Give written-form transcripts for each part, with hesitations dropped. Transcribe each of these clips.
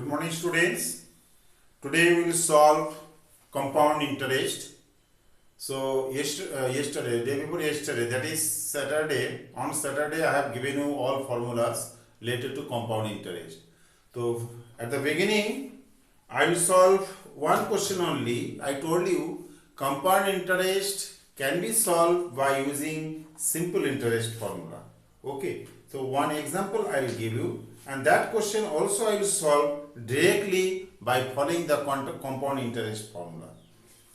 Good morning, students. Today we will solve compound interest. So yesterday, day before yesterday, that is Saturday. On Saturday, I have given you all formulas related to compound interest. So at the beginning, I will solve one question only. I told you compound interest can be solved by using simple interest formula. Okay. So one example I will give you, and that question also I will solve directly by following the compound interest formula.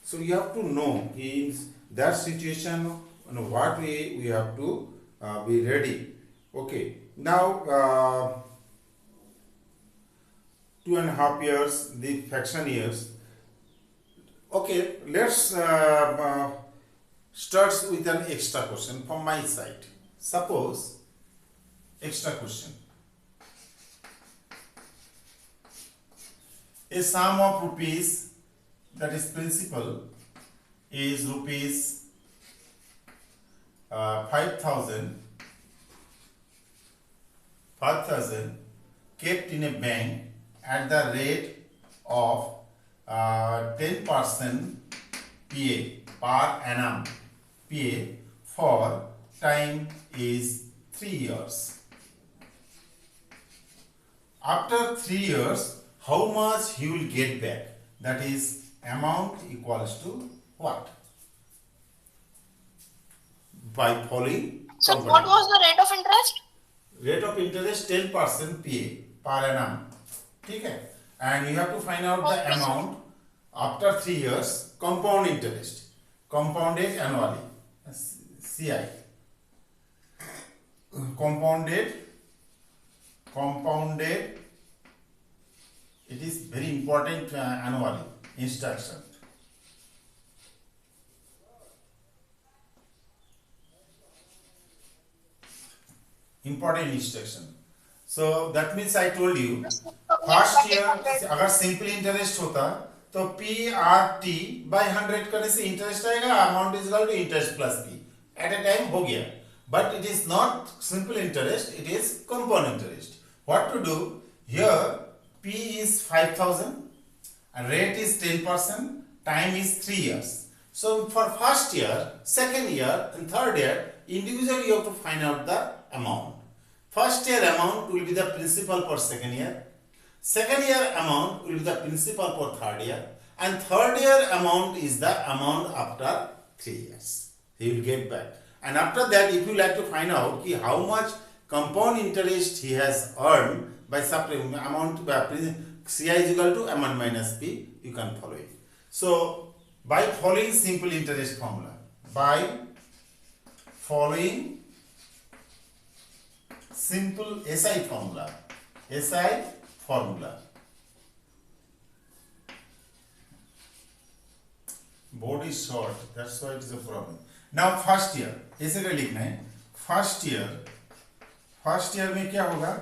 So you have to know in that situation in what way we have to be ready. Okay. Now 2.5 years, the fraction years. Okay, let's start with an extra question from my side. Suppose extra question. A sum of rupees, that is principal, is rupees 5,000 kept in a bank at the rate of 10% PA per annum PA for time is 3 years. After 3 years, how much he will get back? That is amount equals to what? By following. So what was the rate of interest? Rate of interest 10% PA per annum. Okay. And you have to find out the amount after 3 years, compound interest, compounded annually, CI, compounded, it is very important annually instruction. Important instruction. So that means I told you first year अगर simple interest होता तो P R T bye 100 करने से interest आएगा, amount is equal to interest plus P at a time हो गया. But it is not simple interest, it is compound interest. What to do here? P is 5000, rate is 10%, time is 3 years. So for first year, second year and third year, individually you have to find out the amount. First year amount will be the principal for second year. Second year amount will be the principal for third year. And third year amount is the amount after 3 years. He will get back. And after that, if you like to find out how much compound interest he has earned by subtracting amount by CI is equal to amount minus P, you can follow it. So, by following simple interest formula, by following simple SI formula, board is short, that's why it is a problem. Now first year, ऐसे का लिखना है. First year में क्या होगा?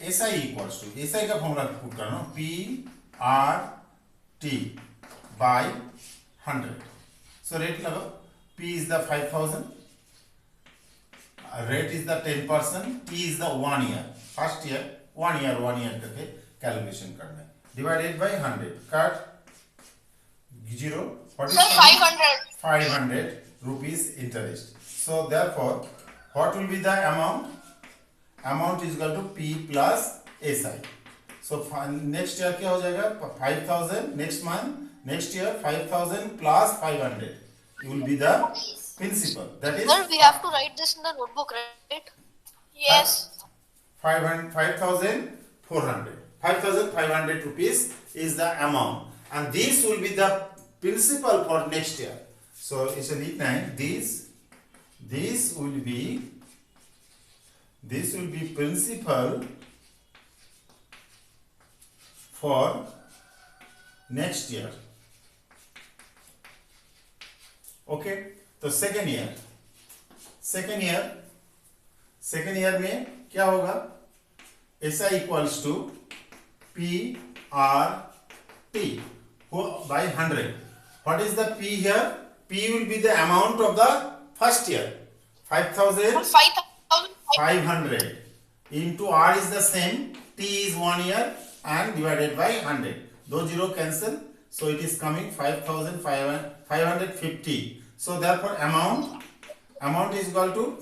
SI equals to, SI का formula put करना, P R T by 100. So rate लगाओ. P is the 5000, rate is the 10%, T is the 1 year. First year 1 year करके कैलकुलेशन करना है. Divided by 100, cut 0. What is 500 rupees interest. So therefore, what will be the amount? Amount is equal to P plus SI. So next year क्या हो जाएगा? 5000 next month, next year 5000 plus 500. It will be the principal. That is. Sir, we have to write this in the notebook, right? Yes. 5,500 rupees is the amount, and this will be the principal for next year. So it's a neat name. This will be principal for next year. Okay. तो second year में क्या होगा? SI equals to P R T by 100. What is the P here? P will be the amount of the first year, 5,500 into R is the same, T is 1 year and divided by 100. Those 0 cancel, so it is coming 5,550. So therefore amount is equal to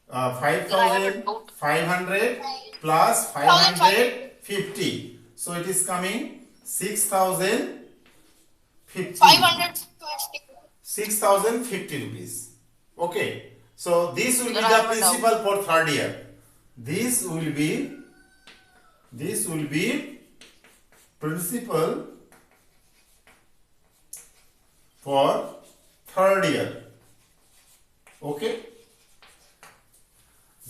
5,500 plus 550. So it is coming 6,050. 6,050 rupees. Okay. So this will be the principal for third year. This will be principal for third year. Okay.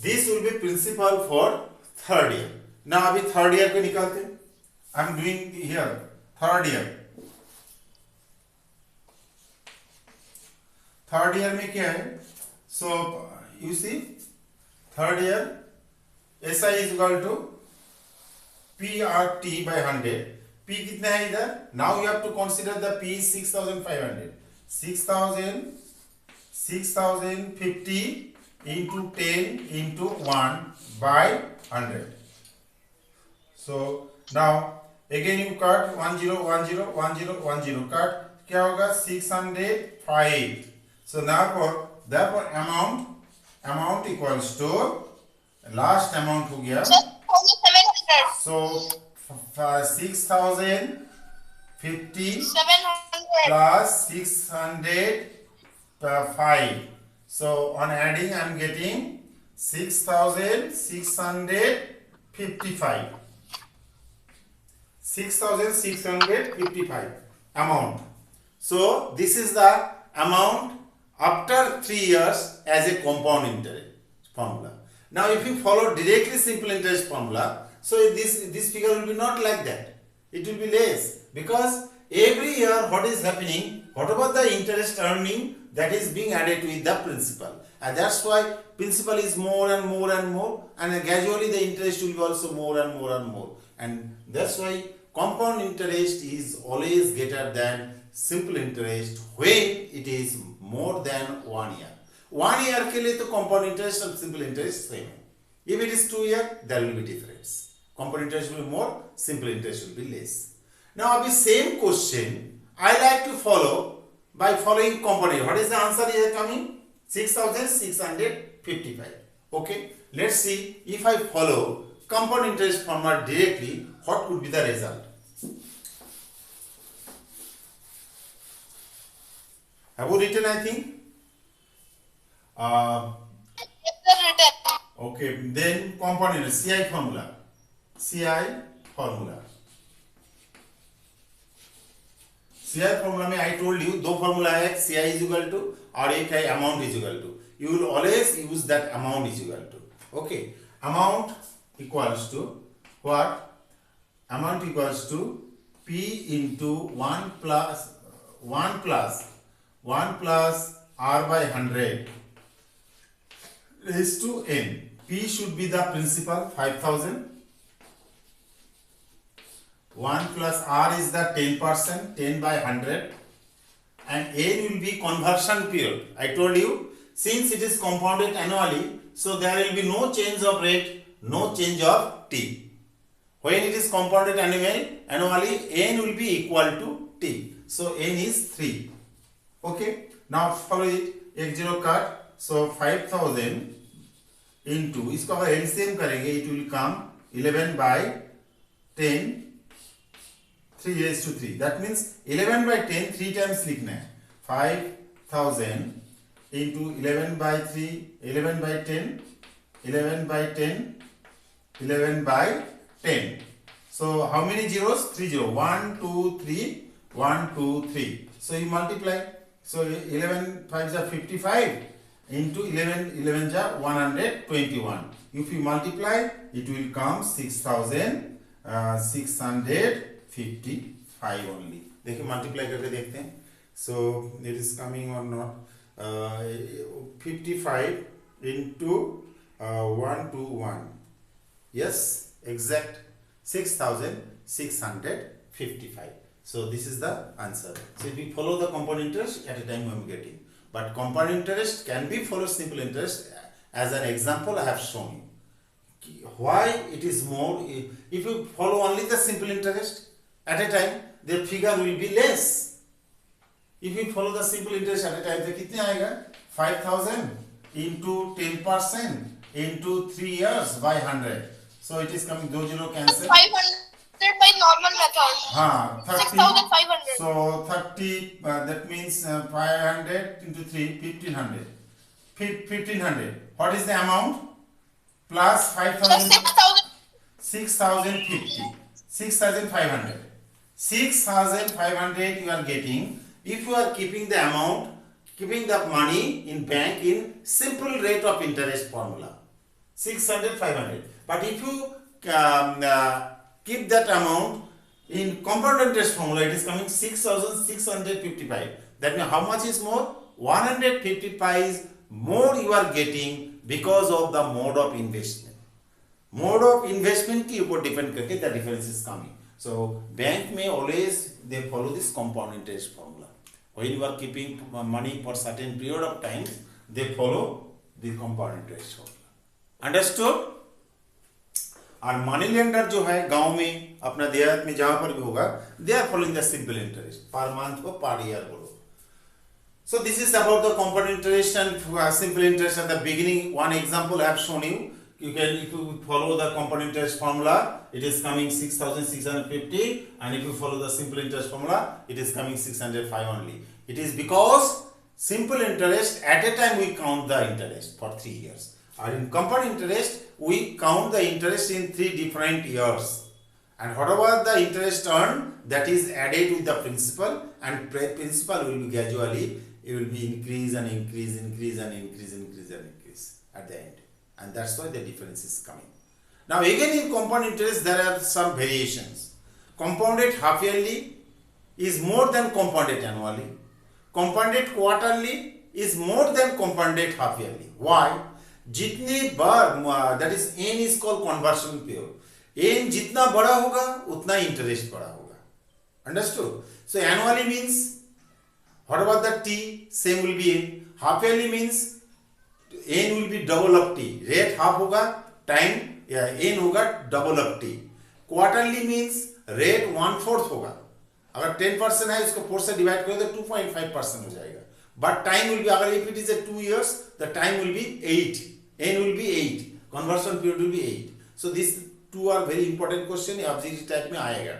This will be principal for third year. Now अभी third year को निकालते हैं. I am doing here third year. Third year में क्या है? So you see third year SI is equal to PRT by 100. P कितना है इधर? Now you have to consider the P 6,500. 6,050 into 10 into 1 by 100. So now again you cut 10 10 10 10 cut, क्या होगा? 605. So therefore amount equals to last amount हो गया. So 6,050 plus 605. So on adding I am getting 6,655. 6,655 amount. So this is the amount after 3 years as a compound interest formula. Now if you follow directly simple interest formula, so this figure will be not like that. It will be less, because every year what is happening, whatever the interest earning, that is being added with the principal, and that's why principal is more and more and more, and gradually the interest will be also more and more and more, and that's why compound interest is always greater than simple interest when it is more than 1 year. 1 year के लिए तो compound interest और simple interest same है. If it is 2 year, there will be difference. Compound interest will be more, simple interest will be less. Now अभी same question I like to follow by following compound. What is the answer here coming? 6,655. Okay, let's see if I follow compound interest formula directly, what would be the result? Have you written, I think? Okay, then compound interest, CI formula. CI formula में I told you दो formula है, CI is equal to और एक है amount is equal to. You will always use that amount is equal to. Okay, amount equals to what? Amount equals to P into 1 plus R by 100 raised to N. P should be the principal 5,000. 1 plus R is the 10%, 10 by 100, and N will be conversion period. I told you, since it is compounded annually, so there will be no change of rate, no change of T. When it is compounded annually, N will be equal to T. So N is 3. Okay, now follow it. एक 0 cut, so 5,000 into इसको अगर LCM करेंगे, it will come 11 by 10, 3 raised to 3. That means 11 by 10 3 times लिखना है. 5,000 into 11 by 3, 11 by 10, 11 by 10, 11 by 10. So how many zeros? 3 zeros. 1, 2, 3, 1, 2, 3. So you multiply. So 11 5s are 55 into 11 are 121. If you multiply, it will come 6,655 only. देखिए multiply करके देखते हैं. So it is coming or not? 55 into 121. Yes, exact 6,655. So this is the answer. So if we follow the compound interest, at a time I am getting. But compound interest can be follow simple interest. As an example I have shown you. why it is more? If you follow only the simple interest at a time, the figure will be less. If you follow the simple interest at a time, तो कितने आएगा? 5,000 into 10% into 3 years by 100. So it is coming 2 0 cancel. 500 by normal method. हाँ 30. 6,500. So 30 that means 500 into 3 1500. 1500. What is the amount? Plus So 5,000. 6,000. 6,050. 6,500. 6,500 you are getting if you are keeping the amount, keeping the money in bank in simple rate of interest formula. 600, 500. But if you keep that amount in compound interest formula, it is coming 6,655. That means how much is more? 155 is more you are getting because of the mode of investment. Mode of investment के ऊपर depend करके the difference is coming. So bank में always they follow this compound interest formula. When you are keeping money for certain period of time, they follow the compound interest formula. Understood? और money lender जो है गांव में अपना देहात में जहां पर भी होगा, they are following the simple interest per month or per year बोलो. So this is about the compound interest and simple interest at the beginning. One example I have shown you. You can, if you follow the compound interest formula, it is coming 6,650, and if you follow the simple interest formula, it is coming 605 only. It is because simple interest at a time we count the interest for 3 years. And in compound interest, we count the interest in 3 different years. And whatever the interest earned, that is added with the principal, and principal will be gradually, it will be increase and increase, increase and increase, increase and increase at the end. And that's why the difference is coming. Now again in compound interest there are some variations. Compounded half yearly is more than compounded annually. Compounded quarterly is more than compounded half yearly. Why? जितनी बार that is n is called conversion period. n जितना बड़ा होगा उतना interest बड़ा होगा. Understood? So annually means what about the t? Same will be n. Half yearly means n will be double of t. Rate half होगा, time n होगा double of t. Quarterly means rate 1/4 होगा. अगर 10% है इसको 4 से divide करो तो 2.5% हो जाएगा. But time will be, अगर if it is a 2 years, the time will be 8. N will be 8. Conversion period will be 8. So these two are very important question. Objective type में आएगा.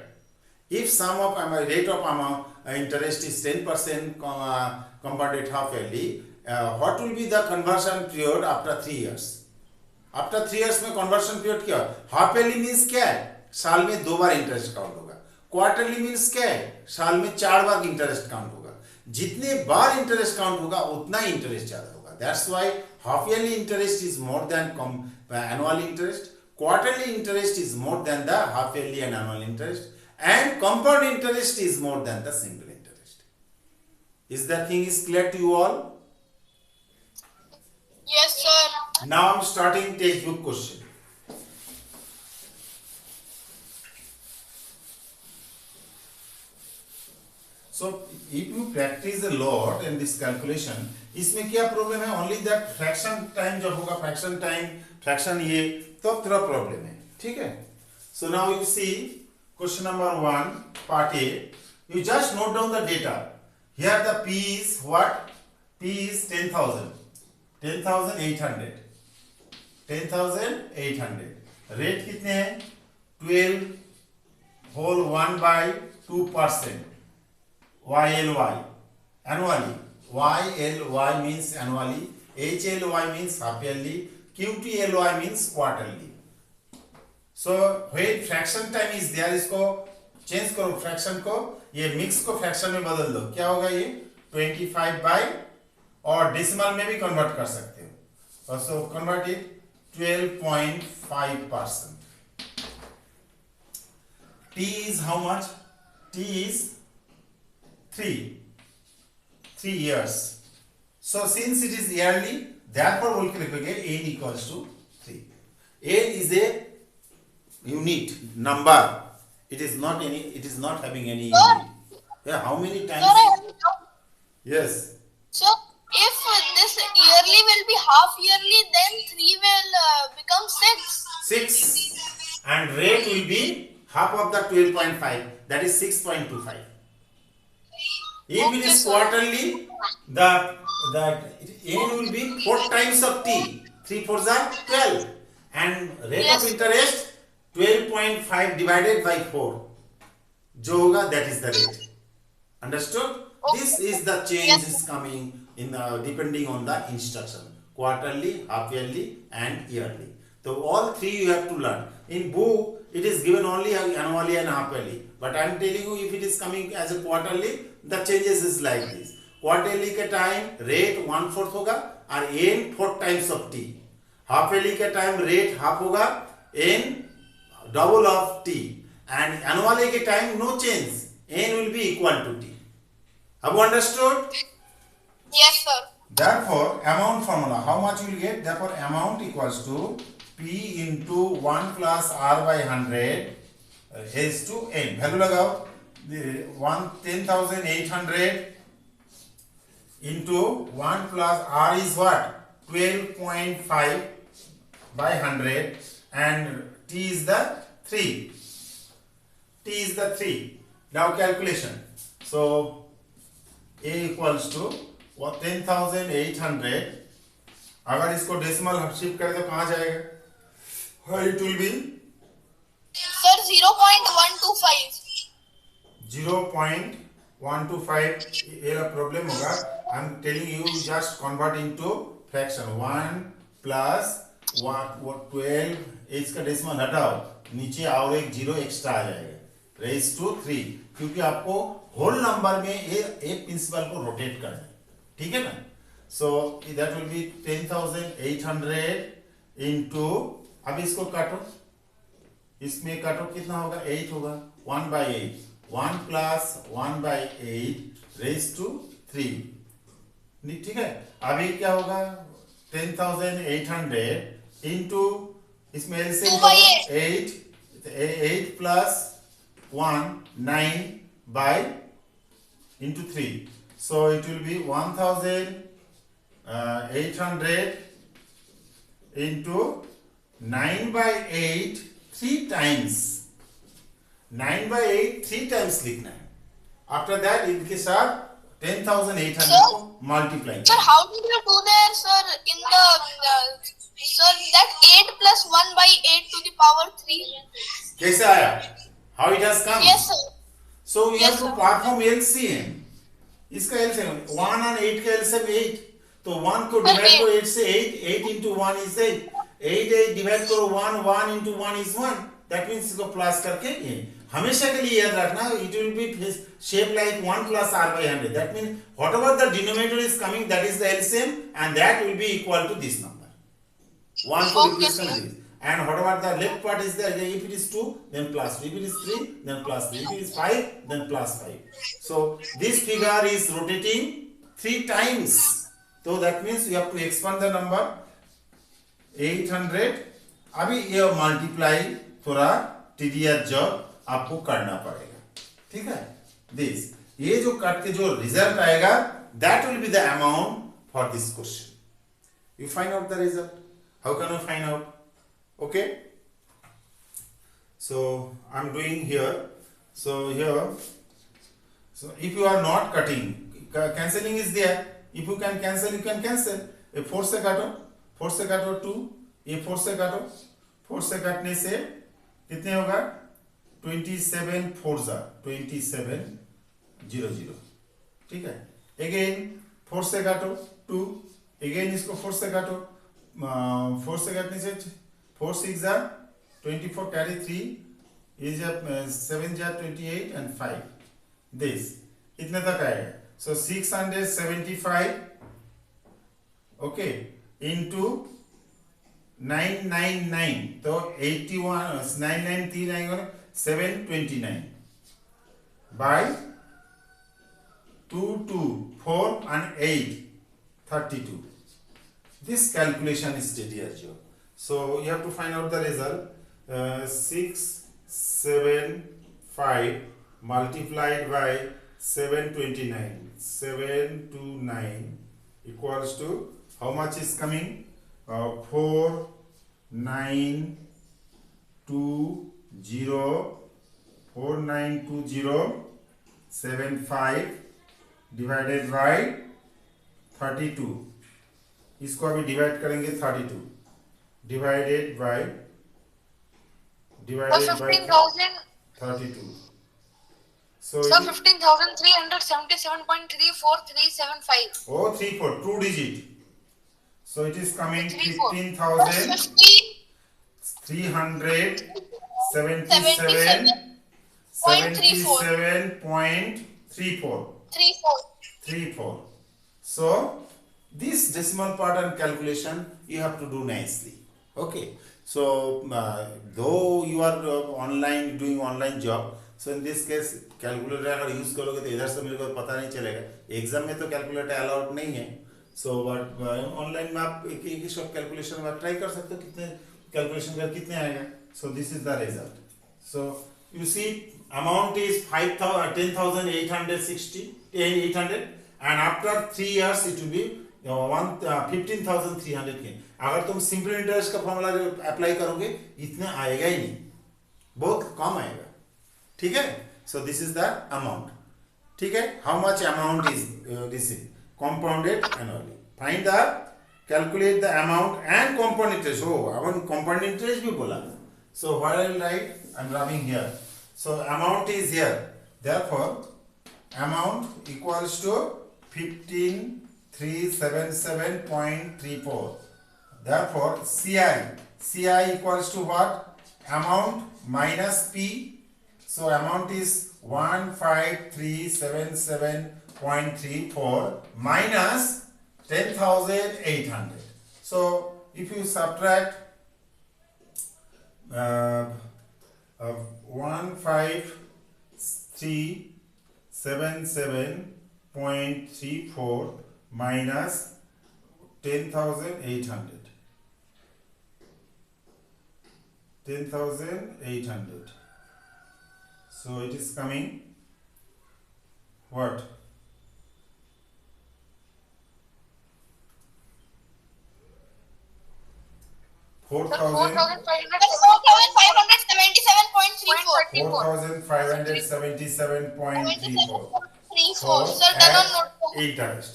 If sum of rate of interest is 10% compounded half yearly, what will be the conversion period after 3 years? After 3 years में conversion period क्या? Half yearly means क्या है? साल में 2 बार interest count होगा. Quarterly means क्या है? साल में 4 बार interest count होगा. जितने बार interest count होगा उतना interest ज़्यादा होगा. That's why half yearly interest is more than annual interest. Quarterly interest is more than the half yearly and annual interest. And compound interest is more than the simple interest. Is that thing is clear to you all? Yes, sir. Now I'm starting textbook question. So if you practice a lot in this calculation, इसमें क्या problem है? Only that fraction time जब होगा fraction time, fraction ये तब थोड़ा problem है, ठीक है? So now you see question number 1, part A. You just note down the data. Here the P is what? P is 10,000. 10,800. 10,800. Rate कितने हैं? 12 whole 1 by 2%. YLY annually. YLY means annually. HLY means half yearly. QTLY means quarterly. So when fraction time is there, इसको change करो fraction को, ये mix को fraction में बदल दो. क्या होगा ये? 25 by और decimal में भी convert कर सकते हो. So convert it 12.5%. T is how much? T is 3 years. So since it is yearly, therefore we will click again n equals to 3. N is a unit number. It is not any. It is not having any unit. Yeah. How many times? Sir, I have a doubt. Yes. So if this yearly will be half yearly, then 3 will become 6. 6 and rate will be half of the 12.5, that is 6.25. If it Okay, is sir. quarterly, the n will be 4 times of t. 3 4s are 12, and rate of Yes. interest 12.5 divided by 4 जो होगा that is the rate. Understood? Okay. This is the Yes, change sir. is coming in depending on the instruction, quarterly, half yearly and yearly. So all three you have to learn. In book it is given only annually and half yearly, but I am telling you if it is coming as a quarterly, the changes is like this. Quarterly के time rate 1/4 होगा और n 4 times of t. Half yearly के time rate half होगा, n double of t, and annually के time no change, n will be equal to t. Have you understood? Yes, sir. Therefore, amount formula, how much you will get? Therefore, amount equals to P into 1 plus R by 100 is to n. Value लगाओ. The 10,800 into 1 plus R is what? 12.5 by 100 and T is the 3. T is the 3. Now calculation. So, A equals to 10,800. अगर इसको decimal shift करें तो कहाँ जाएगा? It will be Sir, 0.125. 0.125. ये problem होगा. I am telling you just convert into fraction. 1 plus 12. इसका decimal हटाओ, नीचे और एक जीरो एक्स्ट्रा आ जाएगा. रेज टू 3, क्योंकि आपको होल नंबर में एक प्रिंसिपल को रोटेट करना है. ठीक है ना? So that will be 10,800 into, अब इसको काटो, इसमें काटो, कितना होगा? 8 होगा. 1/8, 1 प्लस 1/8 रेज टू 3. ठीक है. अभी क्या होगा? 10,800 इंटू, इसमें LCM 8 plus 1 9 by into 3, so it will be 1,800 into 9/8 3 times. 9/8 3 times लिखना है. After that इनके साथ 10,800 को multiply. Sir, how did you do there, sir? In the sir, that 8 plus 1/8 to the power 3. कैसे आया? How it has come? Yes, sir. So we have to perform LCM. इसका LCM 1 और 8 का LCM 8. तो 1 को डिवाइड करो 8 से, 8 into 1 is 8. 8 divide करो 1 into 1 is 1. That means इसको प्लस करके ये हमेशा के लिए याद रखना, it will be shaped like 1 plus R by 100. That means whatever the denominator is coming, that is the LCM, and that will be equal to this number. 1 को replace करना है. And whatever the left part is there, if it is 2, then plus 2. If it is 3, then plus 3. If it is 5, then plus 5. So this figure is rotating 3 times. So that means you have to expand the number 800. अभी ये multiply थोड़ा tedious job आपको करना पड़ेगा. ठीक है? This ये जो काट के जो result आएगा, that will be the amount for this question. You find out the result. How can you find out? Okay, so I'm doing here. So here, so if you are not cutting, cancelling is there. If you can cancel, you can cancel. ये 4 से काटो, 4 से काटो 2, ये 4 से काटो, 4 से काटने से कितने होगा? 27 4s are 2700. ठीक है. Again 4 से काटो 2, again इसको 4 से काटो, 4 से काटने से 4 6 are 24, carry 3 is 7 are 28 and 5. This इतने तक आएगा. So 675, okay, into 999, तो 81 993 आएगा 729 by 2 2 4 and 8 32. This calculation is tedious job. So you have to find out the result. 675 multiplied by 729. 729 equals to how much is coming? 4 9 492075 divided by 32। इसको अभी divide करेंगे 32 divided by Sir, 15,000. 32. So Sir, it is 15,377.34375. oh 34 two digit. So it is coming 34. 15,377 77.34 34. So this decimal part and calculation you have to do nicely. Okay. So though you are online doing online job, so in this case calculator अगर use करोगे तो इधर से मेरे को पता नहीं चलेगा. एग्जाम में तो कैलकुलेटर अलाउड नहीं है. सो बट ऑनलाइन में आप एक एक सब कैलकुलेशन में ट्राई कर सकते हो कितने कैलकुलेशन कर कितने आएगा. So this is the result. So you see amount is 10,860 and after 3 years it will be 15,300 के. अगर तुम सिंपल इंटरेस्ट का फॉर्मूला अप्लाई करोगे इतना आएगा ही नहीं, बहुत कम आएगा. ठीक है. So this is the amount. ठीक है. How much amount is this is compounded annually. Find the calculate the amount and compound interest. Oh, upon compound interest भी बोला. So what I will write? I'm rubbing here. So amount is here. Therefore, amount equals to 15,377.34. Therefore, CI equals to what? Amount minus P. So amount is 15,377.34 minus 10,800. So if you subtract 15,377.34 minus 10,800. 10,800. So it is coming what? Sir, 4,577.34. 4,577.34. Sir, done on note. Interest.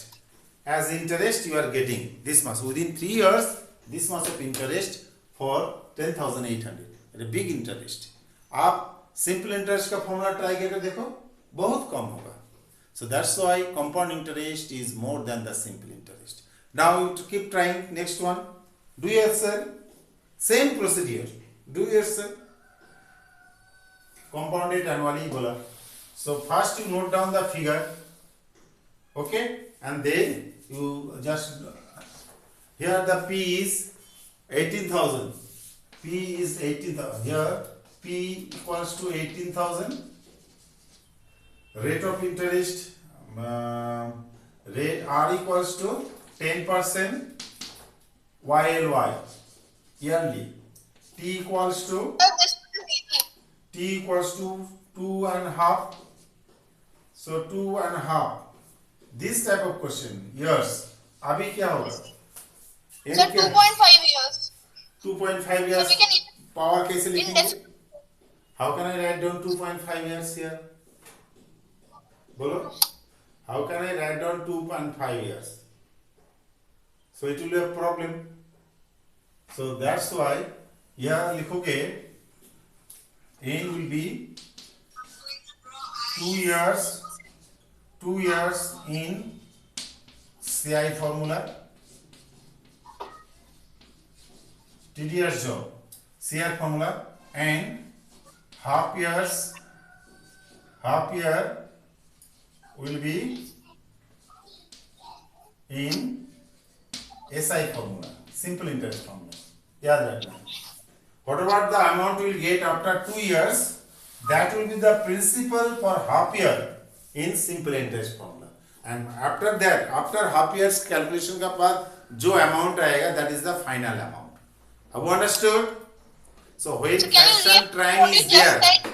As interest you are getting this much within 3 years, this much of interest for 10,800. A big interest. आप simple interest का formula try करके देखो, बहुत कम होगा. So that's why compound interest is more than the simple interest. Now you keep trying. Next one. Do yourself. Same procedure. Do yourself. Compounded annually bola. So first you note down the figure. Okay. And then you just here the P is 18,000. P is 18,000. Here P equals to 18,000. Rate of interest rate R equals to 10% YLY yearly. T equals to Sir, this is easy. T equals to 2.5. So 2.5. This type of question years. अभी क्या होगा? Sir, 2.5 years. 2.5 So years. we can Power कैसे in लिखेंगे? decimal. How can I write down 2.5 years here? बोलो. How can I write down 2.5 years? So it will be a problem. So that's why here लिखोगे n will be 2 years in CI formula. TDS job CI formula and half year will be in SI formula, simple interest formula. याद रखना. What about the amount we will get after 2 years? That will be the principal for half year in simple interest formula. And after that, after half year's calculation का बाद जो amount आएगा, that is the final amount. Have you understood? So when So can you fraction read time what you is just there, said?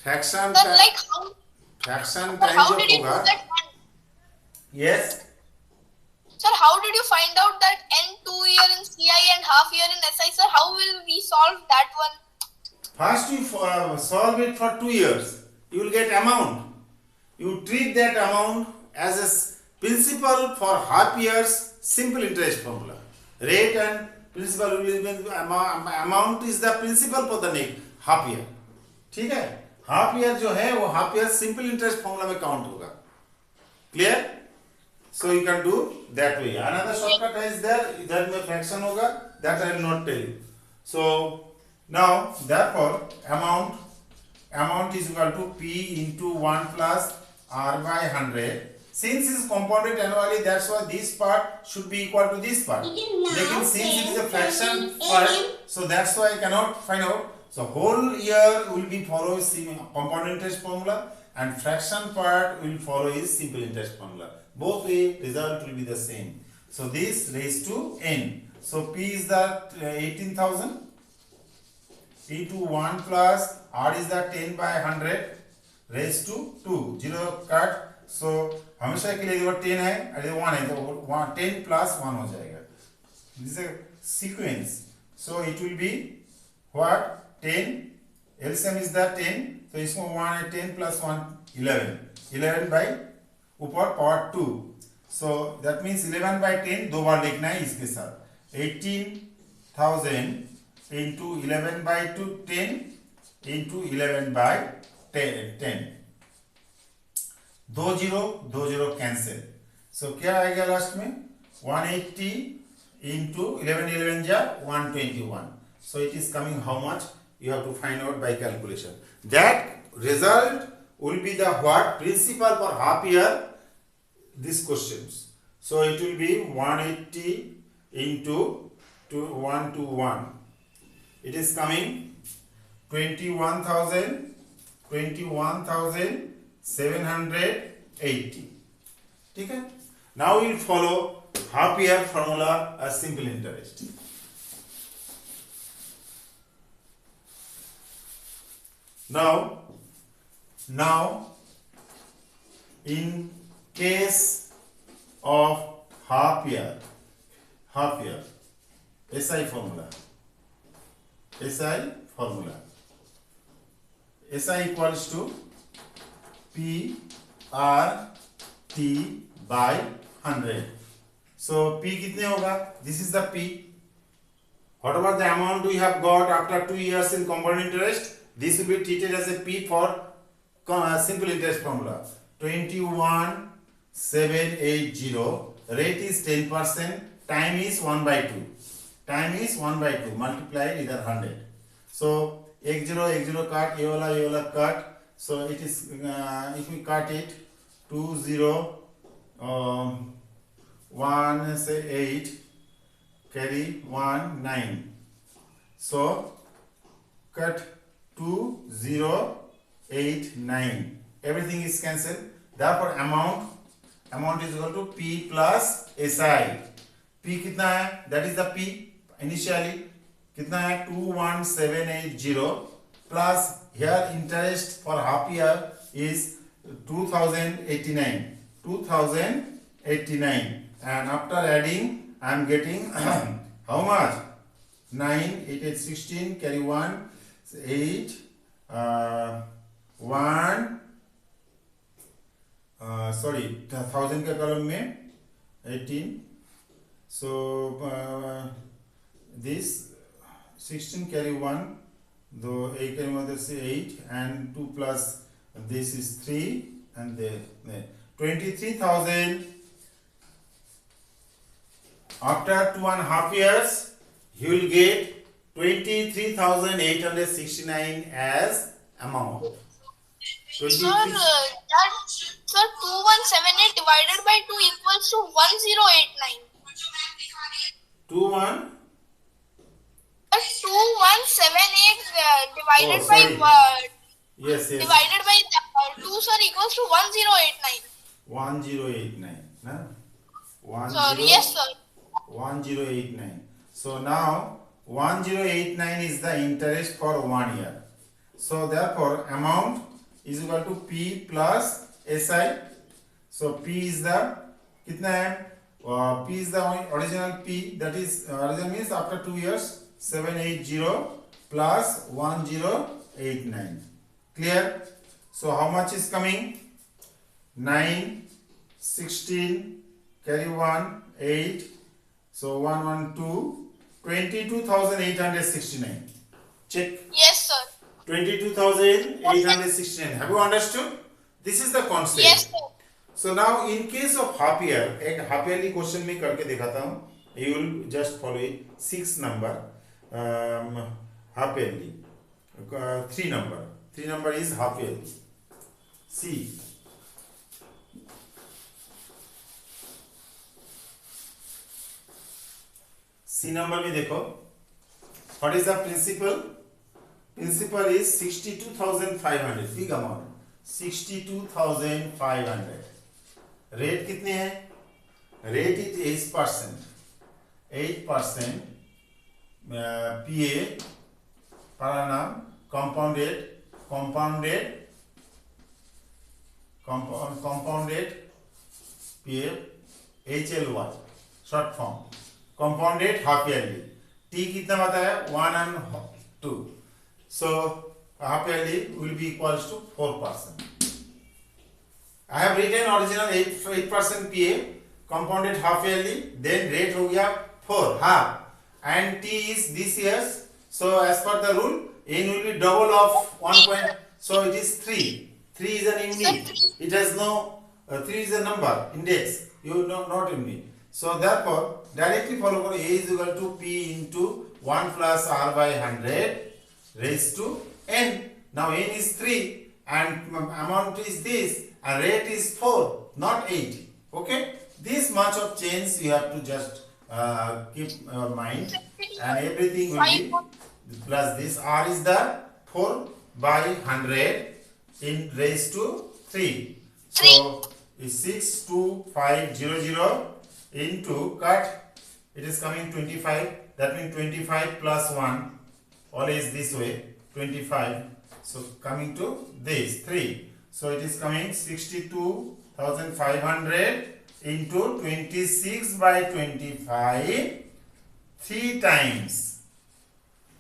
fraction Sir, time, like fraction sir, time how जब did you do होगा, that one? yes, Sir, how did you find out that N 2 year in CI and half year in SI? Sir, how will we solve that one? first you solve it for 2 years, you will get amount. You treat that amount as a principal for half year's simple interest formula. Rate and principal will be amount is the principal for the next half year. ठीक है, half year जो है वो half year simple interest formula में count होगा. Clear? So you can do that way. Another shortcut is there, इधर में fraction होगा, that I will not tell you. So now therefore amount is equal to p into 1 plus r by 100. Since it is compounded annually, that's why this part should be equal to this part. Lekin since it is a fraction part, so that's why I cannot find out. So whole year will be follow compound interest formula, and fraction part will follow is simple interest formula. Both way result will be the same. So this raised to n. So p is the 18,000 into 1 plus r is the 10 by 100 raised to 2. 0 cut. So हमेशा के लिए जो 10 है और ये 1 है तो 10 plus 1 हो जाएगा. This is a sequence. So it will be what? 10. LCM is the 10. So इसमें 1 है, 10 plus 1 11. 11 by ऊपर power 2. So that means 11 by 10 दो बार लिखना है इसके साथ. 18,000 into 11 by 2 10 into 11 by 10. 2 0 cancel. सो क्या आएगा लास्ट में? 180 into 11 जा 121. So it is coming how much? You have to find out by calculation. That result will be the what? Principal for half year these questions. So it will be 180 into 121. It is coming 21,780. ठीक है? Now we will follow half year formula as simple interest. Now in case of half year SI formula. SI equals to P R T by 100. So P कितने होगा? This is the P. Whatever the amount we have got after 2 years in compound interest, this will be treated as a P for simple interest formula. 21,780. Rate is 10%. Time is 1 by 2. Multiplied either 100. So 10 cut, ये वाला cut. So it is if we cut it 20 1 say 8 carry 1 9. So cut 2089. Everything is cancelled. Therefore amount is equal to P plus SI. P कितना है? That is the P initially. कितना है? 21,780 plus here interest for half year is 2089 and after adding I am getting how much? 9 8 8 16 carry 1 8 1 sorry 1000 के column में 18. So this 16 carry 1, though 8 carry 1 that's 8 and 2 plus this is 3 and there 23,000. After 2.5 years you will get 23,869 as amount. Sir, 2178 divided by 2 equals to 1089. 2178 divided by yes divided by 2 sir equals to 1089. 1089 na? Sir, yes sir. 1089. So now 1089 is the interest for 1 year. So therefore amount is equal to P plus SI. So P is the कितना है? P is the original P, that is original means after 2 years 780 plus 1089. Clear? So how much is coming? 9, 16, carry 1, 8. So 112, 22,869. Check. Yes, sir. 22,869. Have you understood? This is the concept. Yes, sir. So now in case of half year, एक half yearly question में करके दिखाता हूँ. You will just follow it. 6 number half yearly. 3 number. 3 number is half yearly. See. C number में देखो. What is the principal? Principal is 62,500. Big amount. 62,500. Rate कितने हैं? Rate is 8%. 8% PA per annum compounded PA HLY short form compounded half yearly. T कितना बताया? 1 and 2. So half yearly will be equals to 4%. I have written original 8% PA compounded half yearly, then rate हो गया 4 half, and T is this year's. So as per the rule, N will be double of 1 point. So it is 3. 3 is an unit. It has no 3 is a number index. You know not unit. So therefore directly follow A is equal to P into 1 plus R by 100 raised to N. Now N is 3 and amount is this and rate is 4, not 8. Okay, this much of change you have to just keep mind, and everything will be plus this. R is the 4 by 100 in raised to 3. So is 62500 into cut, it is coming 25. That means 25 plus 1, always this way, 25. So coming to this 3. So it is coming 62,500 into 26 by 25, 3 times.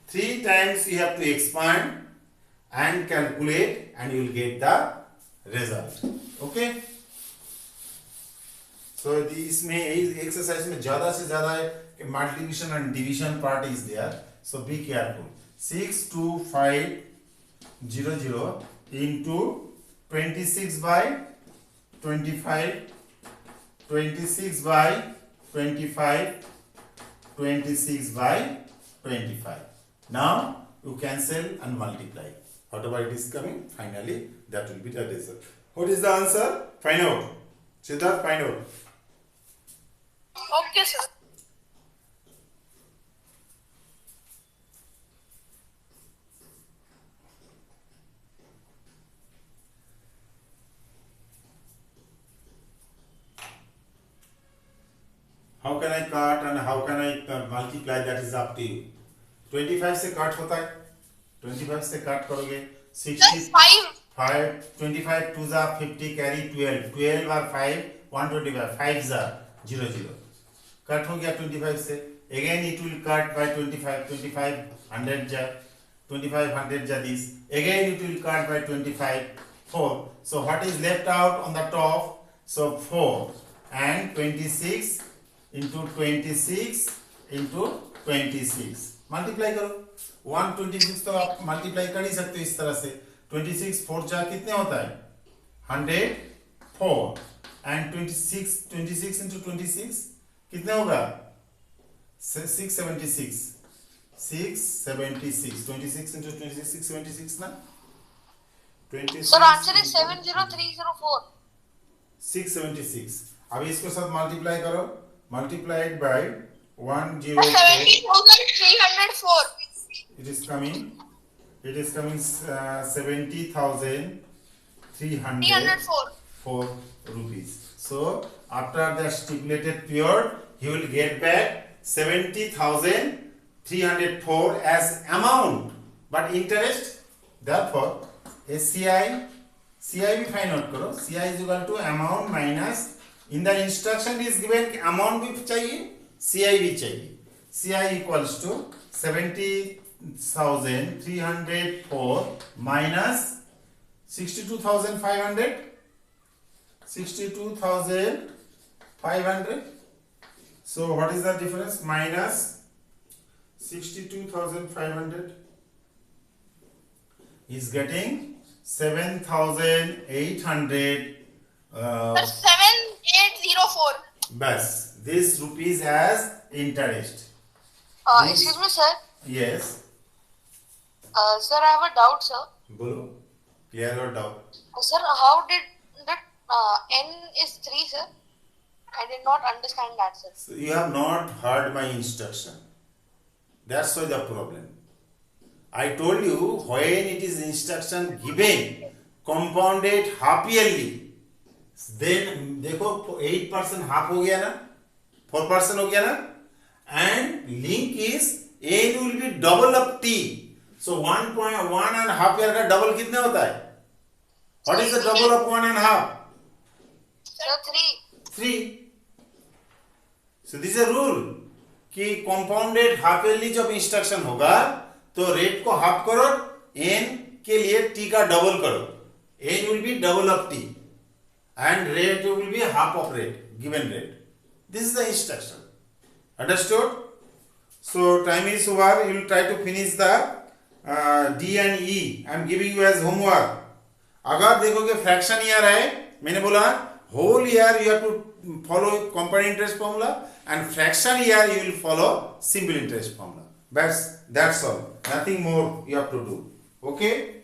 3 times you have to expand and calculate, and you will get the result. Okay. So इसमें exercise में ज़्यादा से ज़्यादा multiplication and division part is there. So be careful. 62500 into 26 by 25, 26 by 25, 26 by 25. Now you cancel and multiply. Whatever it is coming, finally that will be the result. What is the answer? Find out. Siddharth, find out. Okay, sir. How can I cut and how can I multiply? That is up to you. 25 से cut होता है. 25 से cut करोगे 65. 25 2 जा 50 carry 12. 12 और 5 125. 5 जा 0 0. Cut हो गया 25 से. Again it will cut by 25. 25 100 जा 25 100 जा this. Again it will cut by 25 4. So what is left out on the top? So 4 and 26 into 26 into 26. Multiply करो. 126 तो आप मल्टीप्लाई कर ही सकते हो इस तरह से. 26 4 जा कितने होता है? 104 and 26 into 26 कितने होगा? 676. 676. 26 into 26 676 ना? 26. Sir, answer is 70304. 676. अब इसको साथ मल्टीप्लाई करो. Multiplied by 104. 70,304. It is coming 70,304 rupees. So after the stipulated period, he will get back 70,304 as amount, but interest. Therefore, CI भी find out करो. CI is equal to amount minus. In the instruction is given amount भी चाहिए, CI भी चाहिए. CI equals to 70 62,304 minus 62,500. 62,500. So what is the difference? Minus 62,500 is getting 7,800. Sir, 7804. Bas. This rupees as interest. Excuse me, sir. Yes. Sir, I have a doubt, sir. Bolo. Clear your doubt. Sir, how did that n is 3, sir? I did not understand that, sir. So you have not heard my instruction. That's why the problem. I told you when it is instruction given compounded half yearly, then देखो 8% half हो गया ना, 4% हो गया ना, and link is n will be double of t. So 1.1 and half year का double कितने होता है? What is the double of 1 and half? Sir, 3. 3. So this is a rule कि compounded half yearly जब instruction होगा तो rate को half करो, n के लिए t का डबल करो, n will be double of t and rate will be half of rate, given rate. This is the instruction. Understood? So time is over. You will try to finish the D and E. I am giving you as homework. अगर देखोगे fraction year है, मैंने बोला whole year you have to follow compound interest formula and fraction year you will follow simple interest formula. That's all. Nothing more you have to do. Okay?